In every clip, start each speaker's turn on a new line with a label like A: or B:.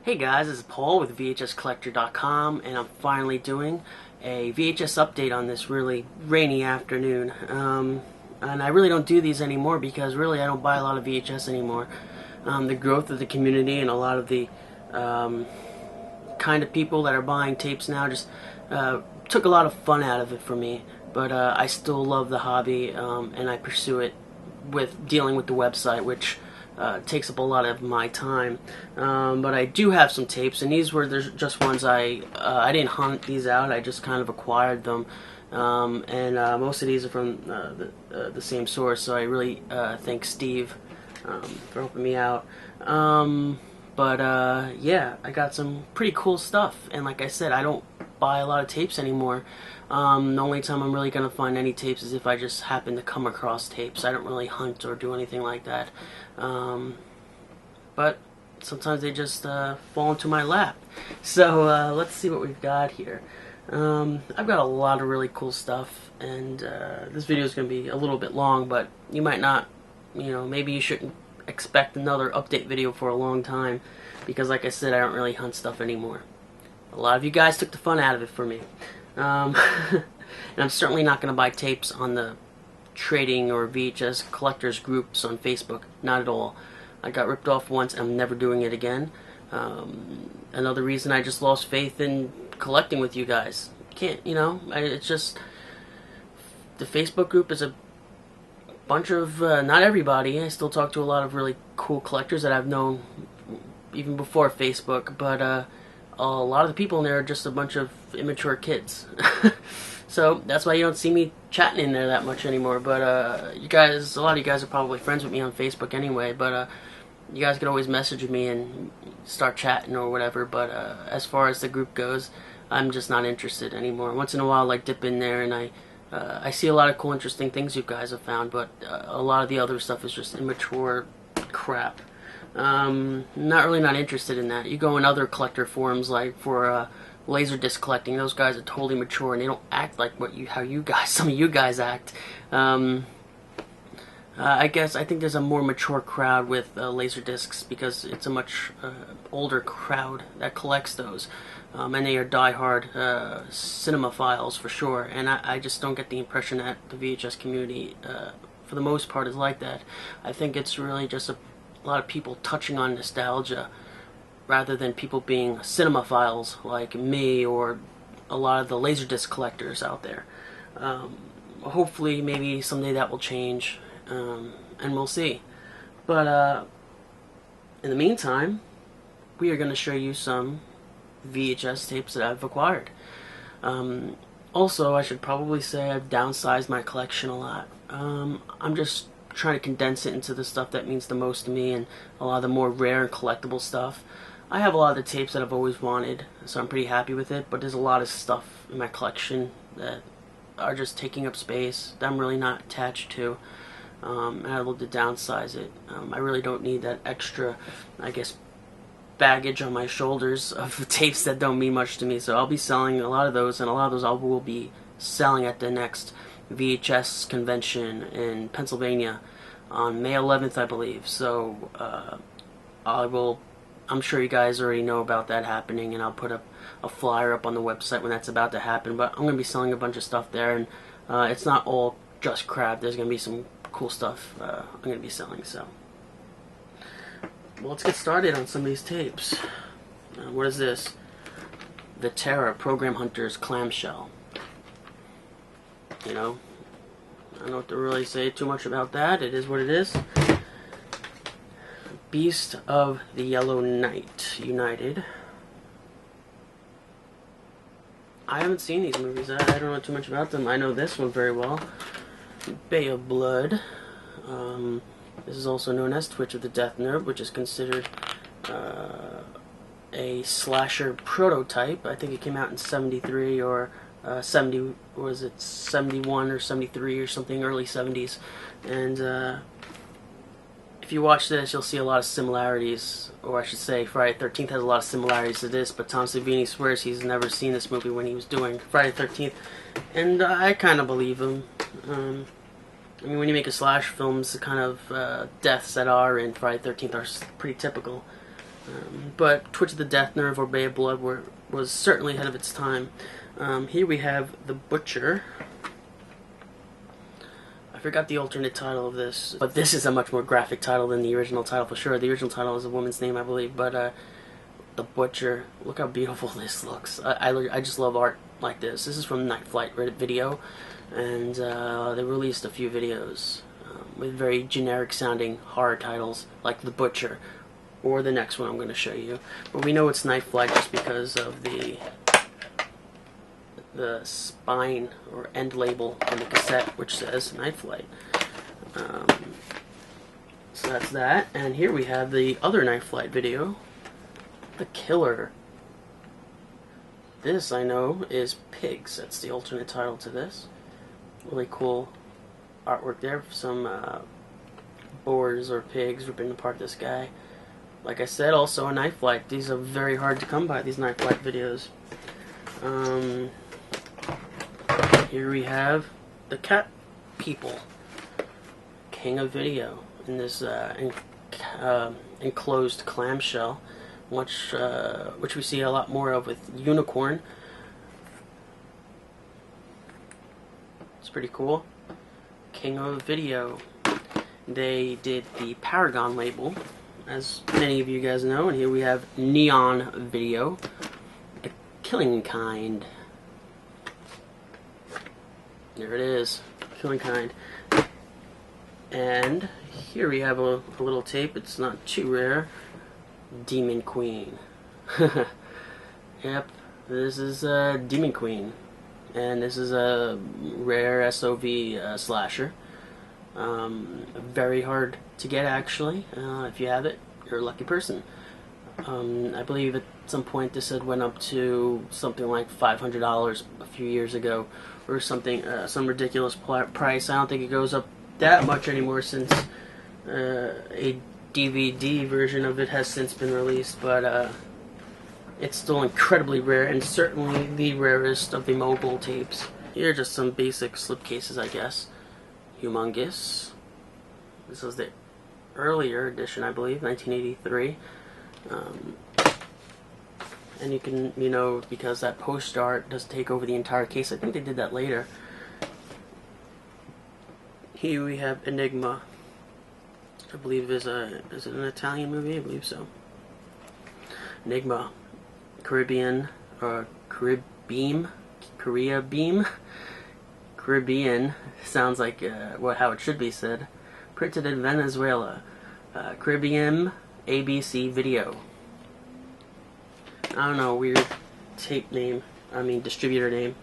A: Hey guys, this is Paul with VHScollector.com, and I'm finally doing a VHS update on this really rainy afternoon. And I really don't do these anymore because really I don't buy a lot of VHS anymore. The growth of the community and a lot of the kind of people that are buying tapes now just took a lot of fun out of it for me. But I still love the hobby, and I pursue it with dealing with the website, which takes up a lot of my time. But I do have some tapes, and these were just ones I didn't hunt these out. I just kind of acquired them, and most of these are from the same source. So I really thank Steve for helping me out. Yeah, I got some pretty cool stuff, and like I said, I don't buy a lot of tapes anymore. The only time I'm really going to find any tapes is if I just happen to come across tapes. I don't really hunt or do anything like that. But sometimes they just fall into my lap. So let's see what we've got here. I've got a lot of really cool stuff, and this video is going to be a little bit long, but you might not, maybe you shouldn't expect another update video for a long time, because like I said, I don't really hunt stuff anymore. A lot of you guys took the fun out of it for me. And I'm certainly not going to buy tapes on the trading or VHS collectors groups on Facebook. Not at all. I got ripped off once, and I'm never doing it again. Another reason I just lost faith in collecting with you guys. Can't, it's just, the Facebook group is a bunch of, not everybody. I still talk to a lot of really cool collectors that I've known even before Facebook, but a lot of the people in there are just a bunch of immature kids. So that's why you don't see me chatting in there that much anymore. But you guys, a lot of you guys are probably friends with me on Facebook anyway, but you guys can always message me and start chatting or whatever. But as far as the group goes, I'm just not interested anymore. Once in a while I like dip in there, and I see a lot of cool interesting things you guys have found, but a lot of the other stuff is just immature crap. Not interested in that. You go in other collector forums, like for Laserdisc collecting, those guys are totally mature and they don't act like some of you guys act. I think there's a more mature crowd with Laserdiscs, because it's a much older crowd that collects those, and they are diehard cinemaphiles for sure. And I just don't get the impression that the VHS community, for the most part, is like that. I think it's really just a lot of people touching on nostalgia, rather than people being cinemaphiles like me or a lot of the Laserdisc collectors out there. Hopefully, maybe someday that will change, and we'll see. But in the meantime, we are going to show you some VHS tapes that I've acquired. Also, I should probably say I've downsized my collection a lot. I'm just trying to condense it into the stuff that means the most to me, and a lot of the more rare and collectible stuff. I have a lot of the tapes that I've always wanted, so I'm pretty happy with it, but there's a lot of stuff in my collection that are just taking up space that I'm really not attached to, and I'd love to downsize it. I really don't need that extra, baggage on my shoulders of tapes that don't mean much to me, so I'll be selling a lot of those, and a lot of those I will be selling at the next VHS convention in Pennsylvania on May 11th, I believe. So I'm sure you guys already know about that happening, and I'll put a flyer up on the website when that's about to happen. But I'm going to be selling a bunch of stuff there, and it's not all just crap. There's going to be some cool stuff I'm going to be selling. So, well, let's get started on some of these tapes. What is this? The Terror Program Hunters Clamshell. I don't know what to really say too much about that. It is what it is. Beast of the Yellow Knight United. I haven't seen these movies. I don't know too much about them. I know this one very well. Bay of Blood. This is also known as Twitch of the Death Nerve, which is considered a slasher prototype. I think it came out in 73 or 70, was it 71 or 73 or something, early 70s. And if you watch this, you'll see a lot of similarities, or I should say Friday the 13th has a lot of similarities to this, but Tom Savini swears he's never seen this movie when he was doing Friday the 13th, and I kind of believe him. I mean, when you make a slash films, the kind of deaths that are in Friday the 13th are pretty typical. But Twitch of the Death Nerve or Bay of Blood was certainly ahead of its time. Here we have The Butcher. I forgot the alternate title of this, but this is a much more graphic title than the original title for sure. The original title is a woman's name, I believe, but The Butcher. Look how beautiful this looks. I just love art like this. This is from Nightflight Reddit video, and they released a few videos with very generic sounding horror titles like The Butcher or the next one I'm going to show you. But we know it's Nightflight just because of the spine or end label on the cassette, which says Nightflight. So that's that. And here we have the other Nightflight video, The Killer. This, I know, is Pigs. That's the alternate title to this. Really cool artwork there. Some boars or pigs ripping apart this guy. Like I said, also a Nightflight. These are very hard to come by, these Nightflight videos. Here we have the Cat People, King of Video, in this enclosed clamshell, which we see a lot more of with Unicorn. It's pretty cool. King of Video. They did the Paragon label, as many of you guys know, and here we have Neon Video, The Killing Kind. There it is, Killing Kind. And here we have a little tape, it's not too rare, Demon Queen. Yep, this is Demon Queen. And this is a rare SOV slasher. Very hard to get, actually. If you have it, you're a lucky person. I believe at some point this had went up to something like $500 a few years ago, or something, some ridiculous price. I don't think it goes up that much anymore since a DVD version of it has since been released, but it's still incredibly rare, and certainly the rarest of the Mogul tapes. Here are just some basic slipcases, I guess. Humongous. This was the earlier edition, I believe, 1983. And you can, because that poster art does take over the entire case. I think they did that later. Here we have Enigma. I believe is it an Italian movie? I believe so. Enigma. Caribbean, or Caribbean, Caribbean sounds like how it should be said. Printed in Venezuela. Caribbean ABC Video. I don't know, weird tape name. Distributor name.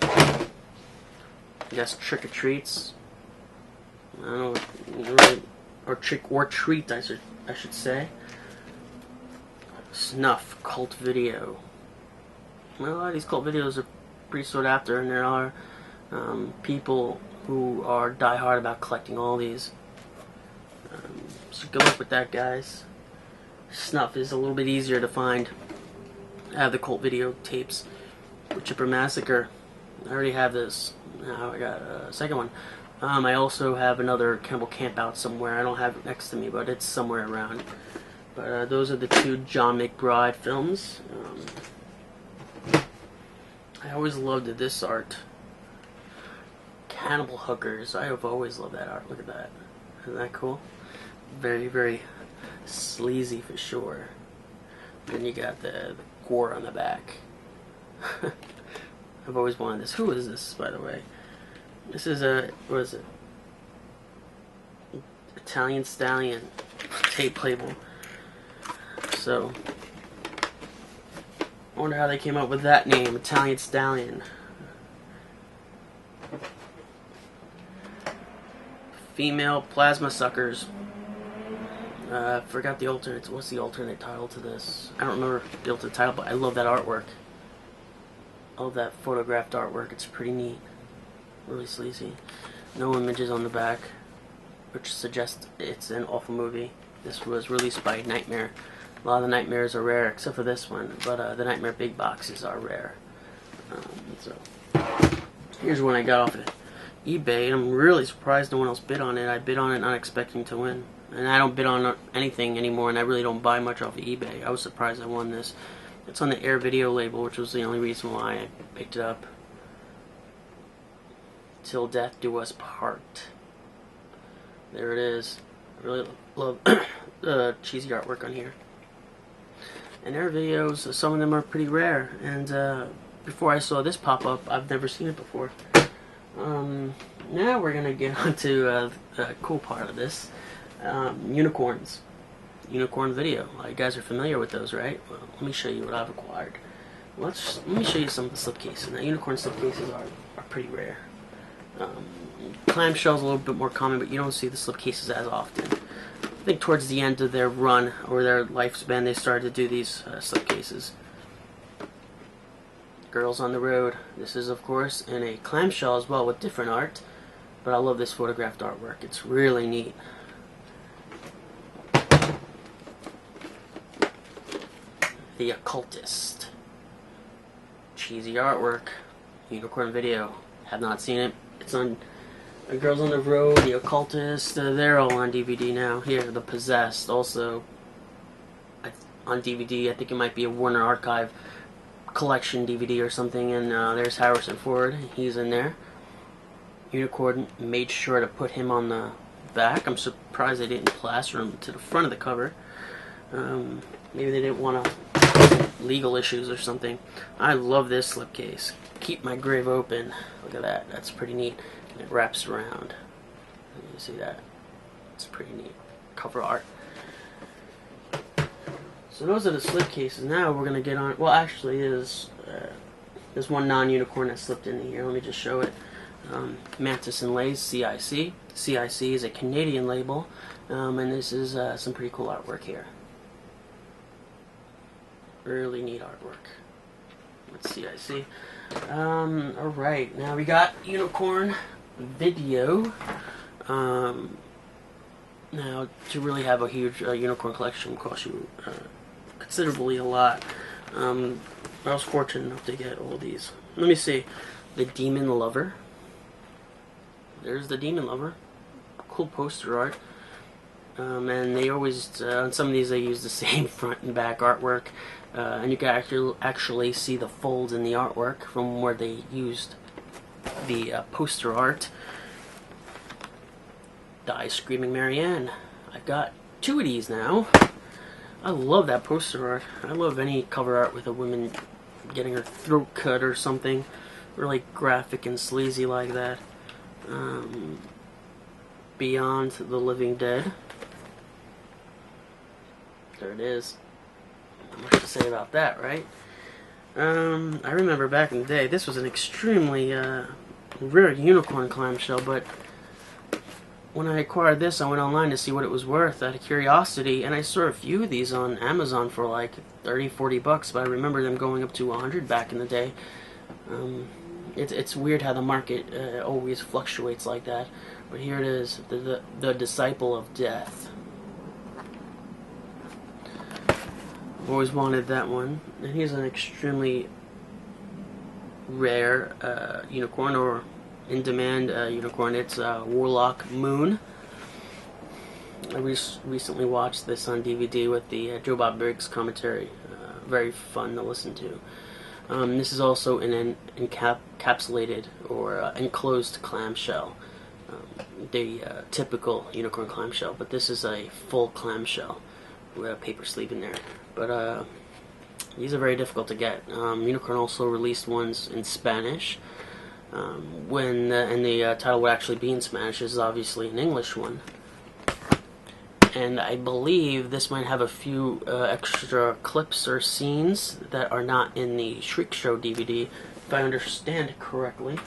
A: I guess Trick or Treats. I don't know, really, or Trick or Treat, I should say. Snuff cult video. Well, a lot of these cult videos are pretty sought after, and there are people who are die-hard about collecting all these. So good luck with that, guys. Snuff is a little bit easier to find. I have the cult video tapes with Chipper Massacre. I already have this. Now I got a second one. I also have another Cannibal Campout somewhere. I don't have it next to me, but it's somewhere around. But those are the two John McBride films. I always loved this art. Cannibal Hookers. I have always loved that art. Look at that. Isn't that cool? Very, very sleazy for sure. Then you got the gore on the back. I've always wanted this. Who is this, by the way? This is what is it? Italian Stallion tape label. So, I wonder how they came up with that name, Italian Stallion. Female Plasma Suckers. Forgot the alternate. What's the alternate title to this? I don't remember the alternate title, but I love that artwork. I love that photographed artwork. It's pretty neat. Really sleazy. No images on the back, which suggests it's an awful movie. This was released by Nightmare. A lot of the Nightmares are rare, except for this one, but the Nightmare big boxes are rare. So here's one I got off of eBay, and I'm really surprised no one else bid on it. I bid on it not expecting to win. And I don't bid on anything anymore, and I really don't buy much off of eBay. I was surprised I won this. It's on the Air Video label, which was the only reason why I picked it up. Till Death Do Us Part. There it is. I really love the cheesy artwork on here. And Air Videos, some of them are pretty rare. And before I saw this pop up, I've never seen it before. Now we're going to get onto the cool part of this. Unicorns. Unicorn video. You guys are familiar with those, right? Well, let me show you what I've acquired. Let me show you some of the slipcases. Now, unicorn slipcases are pretty rare. Clamshell's a little bit more common, but you don't see the slipcases as often. I think towards the end of their run, or their lifespan, they started to do these slipcases. Girls on the Road. This is, of course, in a clamshell as well, with different art. But I love this photographed artwork. It's really neat. The Occultist. Cheesy artwork. Unicorn video. Have not seen it. It's on Girls on the Road, The Occultist. They're all on DVD now. Here, The Possessed. Also on DVD. I think it might be a Warner Archive collection DVD or something. And there's Harrison Ford. He's in there. Unicorn made sure to put him on the back. I'm surprised they didn't plaster him to the front of the cover. Maybe they didn't want to legal issues or something. I love this slipcase. Keep My Grave Open. Look at that. That's pretty neat. And it wraps around. You see that? It's pretty neat. Cover art. So those are the slipcases. Now we're gonna get on. Well, actually, there's one non-unicorn that slipped in here. Let me just show it. Mantis and Lay's CIC. CIC is a Canadian label, and this is some pretty cool artwork here. Really neat artwork. Let's see, CIC. Alright, now we got Unicorn video. Now, to really have a huge unicorn collection will cost you considerably a lot. I was fortunate enough to get all these. Let me see. The Demon Lover. There's the Demon Lover. Cool poster art. And they always, on some of these, they use the same front and back artwork. And you can actually see the folds in the artwork from where they used the poster art. Die Screaming Marianne. I've got 2 of these now. I love that poster art. I love any cover art with a woman getting her throat cut or something. Really graphic and sleazy like that. Beyond the Living Dead. There it is. Not much to say about that, right? I remember back in the day, this was an extremely rare unicorn clamshell, but when I acquired this, I went online to see what it was worth out of curiosity, and I saw a few of these on Amazon for like 30-40 bucks, but I remember them going up to 100 back in the day. It's weird how the market always fluctuates like that, but here it is, the Disciple of Death. I've always wanted that one, and here's an extremely rare unicorn, or in-demand unicorn. It's Warlock Moon. I recently watched this on DVD with the Joe Bob Briggs commentary. Very fun to listen to. This is also in an encapsulated or enclosed clamshell. The typical unicorn clamshell, but this is a full clamshell with a paper sleeve in there. But these are very difficult to get. Unicorn also released ones in Spanish. And the title would actually be in Spanish. This is obviously an English one. And I believe this might have a few extra clips or scenes that are not in the Shriek Show DVD, if I understand it correctly.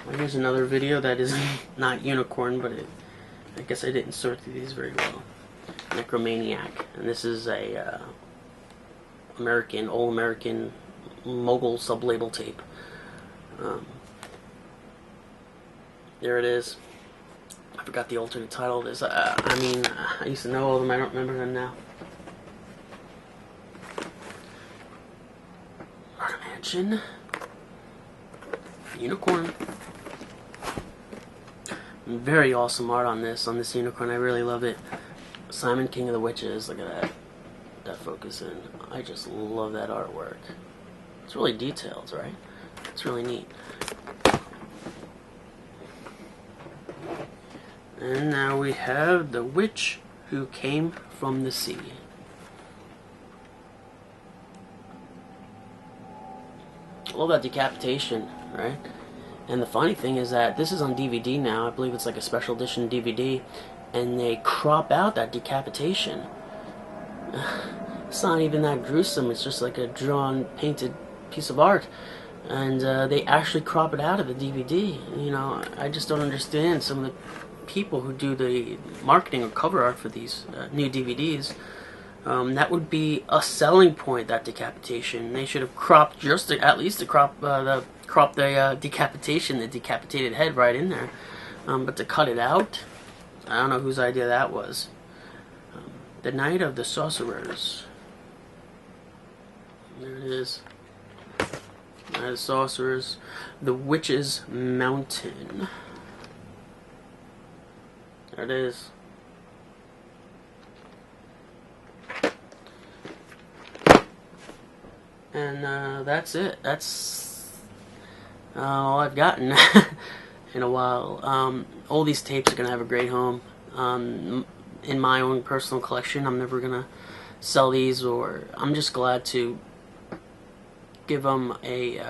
A: Well, here's another video that is not unicorn, but I guess I didn't sort through these very well. Necromaniac, and this is a all-American Mogul sub-label tape. There it is. I forgot the alternate title of this. I mean, I used to know all of them. I don't remember them now. Murder Mansion. Unicorn. Very awesome art on this unicorn. I really love it. Simon, King of the Witches. Look at that focus in. I just love that artwork. It's really detailed, right? It's really neat. And now we have the witch who came from the sea. I love that decapitation, right? And the funny thing is that this is on DVD now. I believe it's like a special edition DVD, and they crop out that decapitation. It's not even that gruesome. It's just like a drawn, painted piece of art, and they actually crop it out of the DVD. You know, I just don't understand some of the people who do the marketing or cover art for these new DVDs. That would be a selling point, that decapitation. They should have cropped at least the decapitation, the decapitated head right in there. But to cut it out, I don't know whose idea that was. The Night of the Sorcerers. There it is. Night of the Sorcerers. The Witch's Mountain. There it is. And that's it. That's all I've gotten in a while. All these tapes are going to have a great home. In my own personal collection, I'm never going to sell these, or I'm just glad to give them a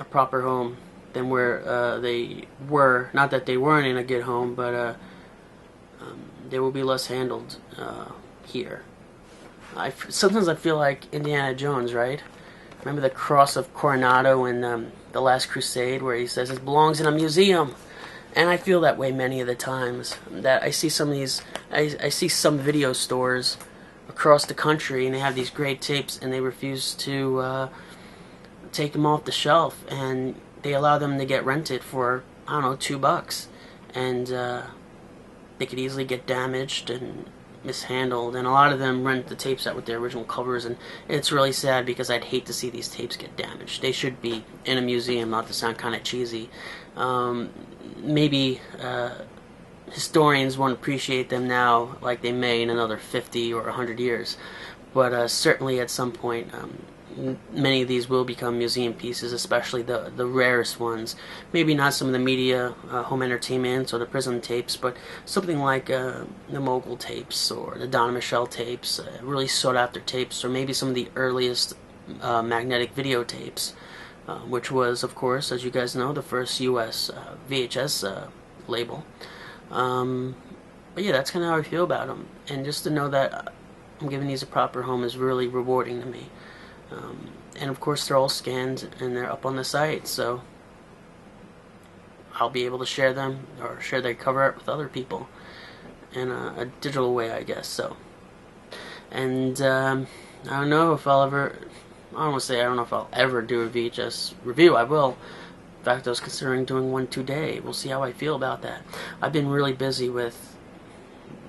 A: proper home than where they were. Not that they weren't in a good home, but they will be less handled here. Sometimes I feel like Indiana Jones, right? Remember the cross of Coronado in The Last Crusade, where he says it belongs in a museum? And I feel that way many of the times. That I see some of these, I see some video stores across the country, and they have these great tapes, and they refuse to take them off the shelf, and they allow them to get rented for, I don't know, $2, and they could easily get damaged and mishandled, and a lot of them rent the tapes out with their original covers, and it's really sad because I'd hate to see these tapes get damaged. They should be in a museum, not to sound kind of cheesy. Maybe historians won't appreciate them now like they may in another 50 or 100 years, but certainly at some point many of these will become museum pieces, especially the rarest ones. Maybe not some of the media, home entertainment, or the prison tapes, but something like the Mogul tapes or the Donna Michelle tapes, really sought after tapes, or maybe some of the earliest magnetic videotapes, which was, of course, as you guys know, the first U.S. VHS label. But yeah, that's kind of how I feel about them, and just to know that I'm giving these a proper home is really rewarding to me. And of course they're all scanned and they're up on the site, so I'll be able to share them or share their cover art with other people in a digital way, I guess. So, and I don't know if I'll ever, I don't want to say I don't know if I'll ever do a VHS review. I will. In fact, I was considering doing one today. We'll see how I feel about that. I've been really busy with,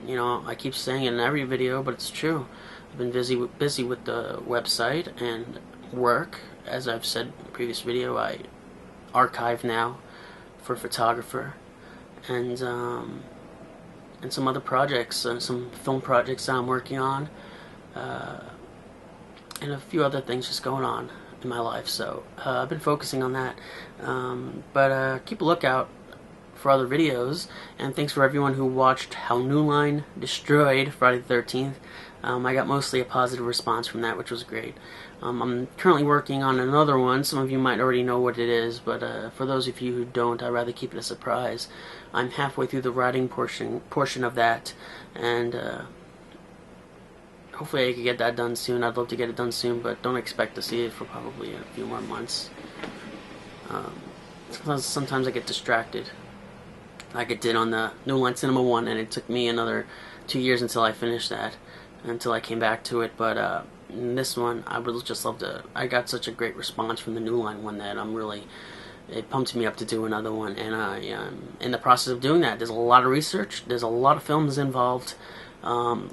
A: you know, I keep saying it in every video, but it's true. I've been busy with the website and work. As I've said in the previous video, I archive now for photographer, and some other projects, some film projects that I'm working on, and a few other things just going on in my life. So I've been focusing on that. But keep a lookout for other videos, and thanks for everyone who watched How New Line Destroyed Friday the 13th. I got mostly a positive response from that, which was great. I'm currently working on another one. Some of you might already know what it is, but for those of you who don't, I'd rather keep it a surprise. I'm halfway through the writing portion of that, and hopefully I can get that done soon. I'd love to get it done soon, but don't expect to see it for probably a few more months. Sometimes I get distracted, like it did on the New Line Cinema 1, and it took me another 2 years until I finished that, until I came back to it. But in this one, I would just love to. I got such a great response from the New Line one that it pumped me up to do another one, and I am in the process of doing that. There's a lot of research, there's a lot of films involved, a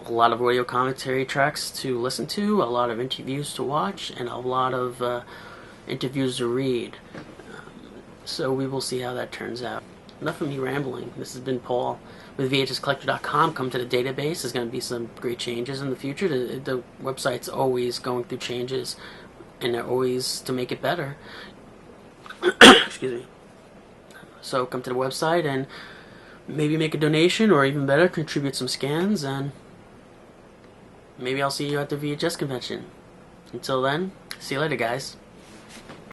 A: lot of audio commentary tracks to listen to, a lot of interviews to watch, and a lot of interviews to read. So we will see how that turns out. enough of me rambling. This has been Paul with VHScollector.com. Come to the database. There's going to be some great changes in the future. The website's always going through changes, and they're always to make it better. Excuse me. So come to the website and maybe make a donation, or even better, contribute some scans, and maybe I'll see you at the VHS convention. Until then, see you later, guys.